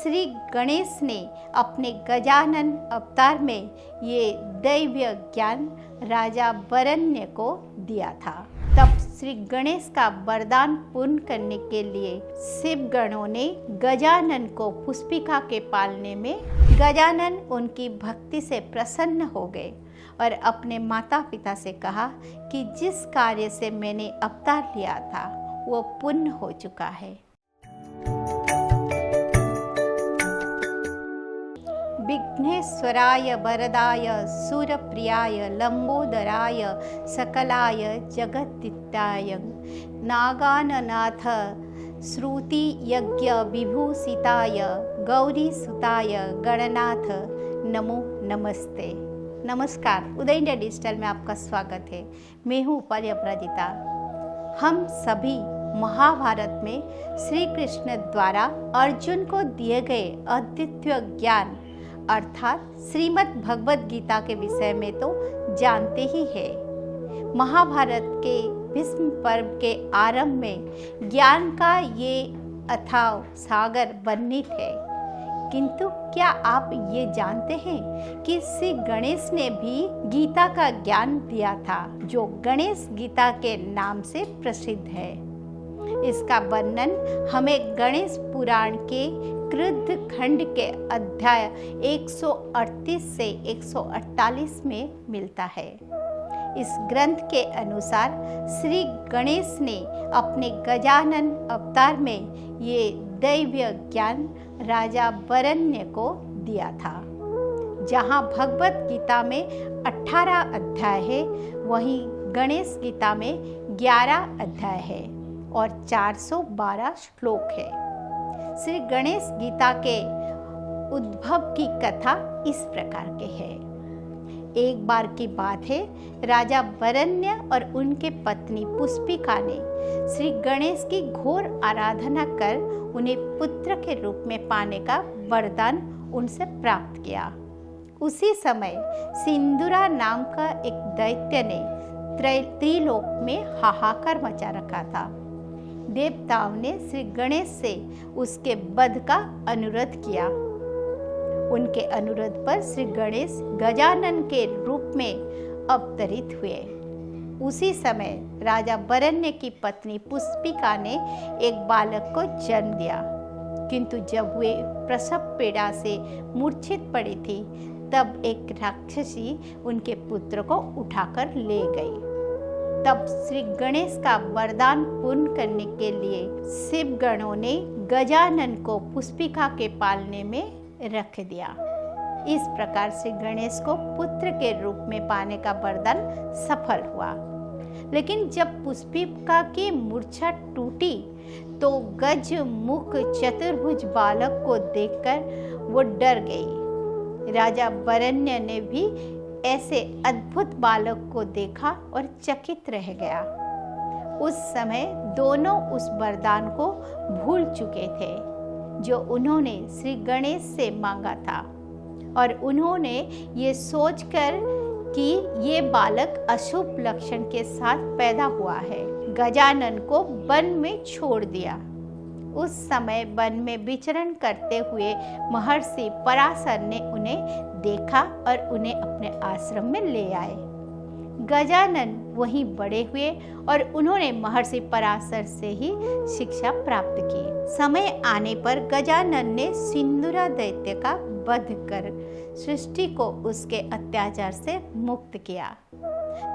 श्री गणेश ने अपने गजानन अवतार में ये दैवीय ज्ञान राजा बरण्य को दिया था। तब श्री गणेश का वरदान पूर्ण करने के लिए शिव गणों ने गजानन को पुष्पिका के पालने में गजानन उनकी भक्ति से प्रसन्न हो गए और अपने माता पिता से कहा कि जिस कार्य से मैंने अवतार लिया था वो पूर्ण हो चुका है। विघ्नेश्वराय वरदाय सूरप्रियाय लंबोदराय सकलाय जगद्दित्याय नागाननाथ श्रुति यज्ञ विभूषिताय गौरीसुताय गणनाथ नमो नमस्ते। नमस्कार, उदय इंडिया डिजिटल में आपका स्वागत है। मैं हूँ उपाली अपराजिता। हम सभी महाभारत में श्री कृष्ण द्वारा अर्जुन को दिए गए अद्वितीय ज्ञान अर्थात श्रीमद् भगवद गीता के विषय में तो जानते ही हैं। महाभारत के भीष्म पर्व के आरंभ में ज्ञान का ये अथाह सागर वर्णित है, किंतु क्या आप ये जानते हैं कि श्री गणेश ने भी गीता का ज्ञान दिया था, जो गणेश गीता के नाम से प्रसिद्ध है। इसका वर्णन हमें गणेश पुराण के कृद्ध खंड के अध्याय 138 से 148 में मिलता है। इस ग्रंथ के अनुसार श्री गणेश ने अपने गजानन अवतार में ये दैवीय ज्ञान राजा बरण्य को दिया था। जहाँ भगवत गीता में 18 अध्याय है, वहीं गणेश गीता में 11 अध्याय है और 412 श्लोक है। श्री गणेश गीता के उद्भव की कथा इस प्रकार के है। एक बार की बात है, राजा बरण्य और उनके पत्नी पुष्पिका ने श्री गणेश की घोर आराधना कर उन्हें पुत्र के रूप में पाने का वरदान उनसे प्राप्त किया। उसी समय सिंदूरा नाम का एक दैत्य ने त्रिलोक में हाहाकार मचा रखा था। देवताओं ने श्री गणेश से उसके वध का अनुरोध किया। उनके अनुरोध पर श्री गणेश गजानन के रूप में अवतरित हुए। उसी समय राजा बरण्य की पत्नी पुष्पिका ने एक बालक को जन्म दिया, किंतु जब वे प्रसव पीड़ा से मूर्छित पड़ी थी, तब एक राक्षसी उनके पुत्र को उठाकर ले गई। तब श्री गणेश का वरदान पूर्ण करने के लिए शिव गणों ने गजानन को पुष्पिका के पालने में रख दिया। इस प्रकार से गणेश को पुत्र के रूप में पाने का वरदान सफल हुआ। लेकिन जब पुष्पिका की मूर्छा टूटी तो गज मुख चतुर्भुज बालक को देखकर वो डर गई। राजा बरण्य ने भी ऐसे अद्भुत बालक को देखा और चकित रह गया। उस समय दोनों उस वरदान को भूल चुके थे जो उन्होंने श्री गणेश से मांगा था, और उन्होंने ये सोचकर कि ये बालक अशुभ लक्षण के साथ पैदा हुआ है, गजानन को वन में छोड़ दिया। उस समय वन में विचरण करते हुए महर्षि पराशर ने उन्हें देखा और उन्हें अपने आश्रम में ले आए। गजानन वहीं बड़े हुए और उन्होंने महर्षि पराशर से ही शिक्षा प्राप्त की। समय आने पर गजानन ने सिंदूरा दैत्य का वध कर सृष्टि को उसके अत्याचार से मुक्त किया।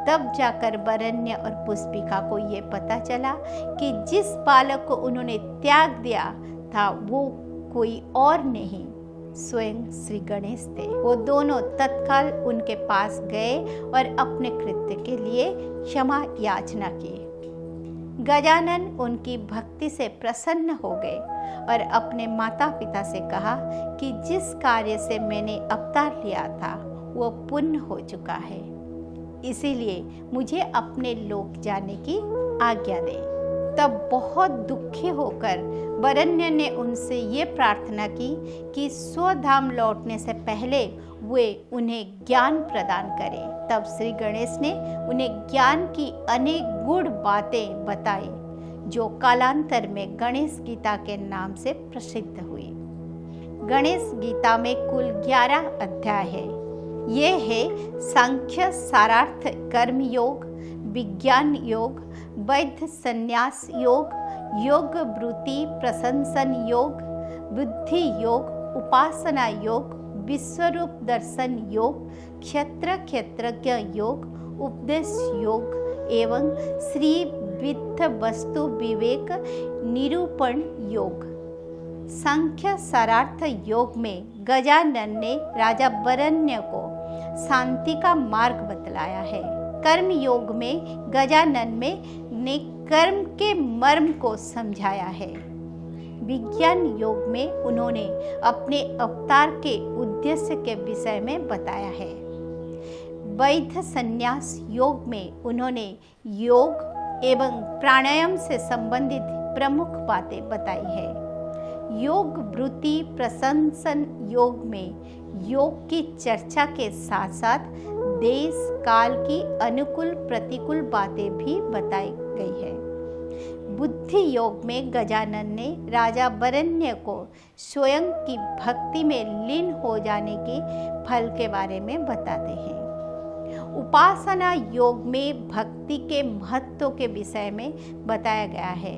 तब जाकर बरण्य और पुष्पिका को ये पता चला कि जिस बालक को उन्होंने त्याग दिया था वो कोई और नहीं, स्वयं श्री गणेश थे। वो दोनों तत्काल उनके पास गए और अपने कृत्य के लिए क्षमा याचना की। गजानन उनकी भक्ति से प्रसन्न हो गए और अपने माता पिता से कहा कि जिस कार्य से मैंने अवतार लिया था वो पूर्ण हो चुका है, इसीलिए मुझे अपने लोक जाने की आज्ञा दे। तब बहुत दुखी होकर बरण्य ने उनसे ये प्रार्थना की कि स्वधाम लौटने से पहले वे उन्हें ज्ञान प्रदान करें। तब श्री गणेश ने उन्हें ज्ञान की अनेक गूढ़ बातें बताई, जो कालांतर में गणेश गीता के नाम से प्रसिद्ध हुई। गणेश गीता में कुल 11 अध्याय है। ये है सांख्य सारार्थ कर्म योग, विज्ञान योग, वैध संन्यास योग, योग वृत्ति प्रशंसन योग, बुद्धि योग, उपासना योग, विश्वरूप दर्शन योग, क्षेत्रज्ञ योग, उपदेश योग एवं श्री विद्ध वस्तु विवेक निरूपण योग। सांख्य सारार्थ योग में गजानन ने राजा बरण्य को शांति का मार्ग बतलाया है। कर्म योग में गजानन ने कर्म के मर्म को समझाया है। विज्ञान योग में उन्होंने अपने अवतार के उद्देश्य के विषय में बताया है। वैध संन्यास योग में उन्होंने योग एवं प्राणायाम से संबंधित प्रमुख बातें बताई है। योग वृत्ति प्रशंसन योग में योग की चर्चा के साथ साथ देश काल की अनुकूल प्रतिकूल बातें भी बताई गई है। बुद्धि योग में गजानन ने राजा बरण्य को स्वयं की भक्ति में लीन हो जाने के फल के बारे में बताते हैं। उपासना योग में भक्ति के महत्व के विषय में बताया गया है।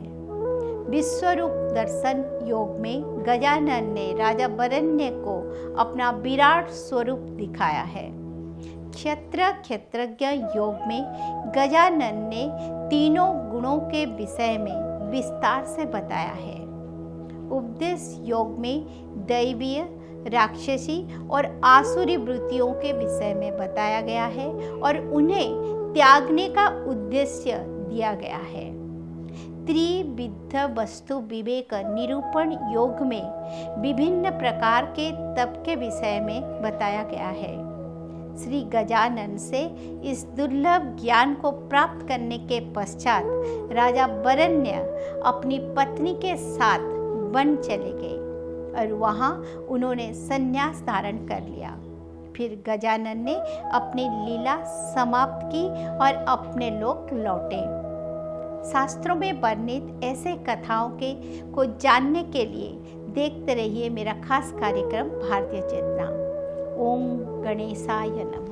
विश्वरूप दर्शन योग में गजानन ने राजा बरण्य को अपना विराट स्वरूप दिखाया है। क्षेत्रज्ञ योग में गजानन ने तीनों गुणों के विषय में विस्तार से बताया है। उपदेश योग में दैवीय, राक्षसी और आसुरी वृत्तियों के विषय में बताया गया है और उन्हें त्यागने का उद्देश्य दिया गया है। त्रिविध वस्तु विवेक निरूपण योग में विभिन्न प्रकार के तप के विषय में बताया गया है। श्री गजानन से इस दुर्लभ ज्ञान को प्राप्त करने के पश्चात राजा बरण्य अपनी पत्नी के साथ वन चले गए और वहाँ उन्होंने संन्यास धारण कर लिया। फिर गजानन ने अपनी लीला समाप्त की और अपने लोक लौटे। शास्त्रों में वर्णित ऐसे कथाओं को जानने के लिए देखते रहिए मेरा खास कार्यक्रम भारतीय चेतना। ओम गणेशाय नमः।